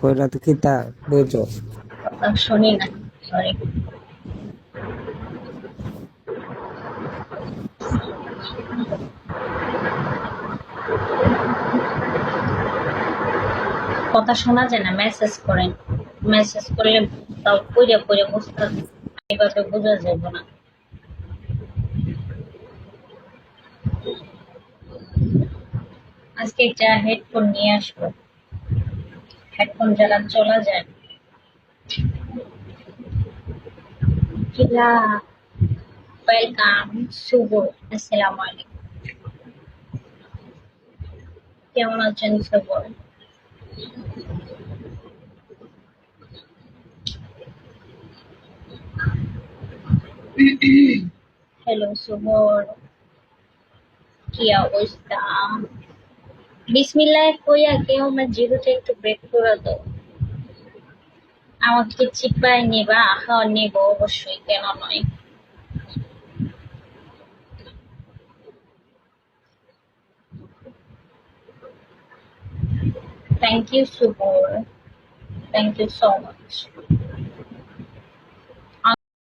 কইরা তো কিতা বুঝো। কথা শুনি না, সরি। কথা শোনা যায় না, মেসেজ করেন। মেসেজ করলে তাও পড়ে পড়ে বুঝতে, এইভাবে বোঝা যাবে না। আজকে একটা হেডফোন নিয়ে আসবো, হেডফোন যারা চলা যায়। কিলা, ওয়েলকাম, শুভ, আসসালামু আলাইকুম। কেমন আছেন শুভ? হ্যালো শুভ, কি অবস্থা? বিসমিল্লাহ কইয়া কেউ আমার জিরোটা একটু ব্রেক করে দাও। আমাকে চিপায় নিবা? হ্যাঁ নেব অবশ্যই, কেন নয়। Thank you Shubho, thank you so much.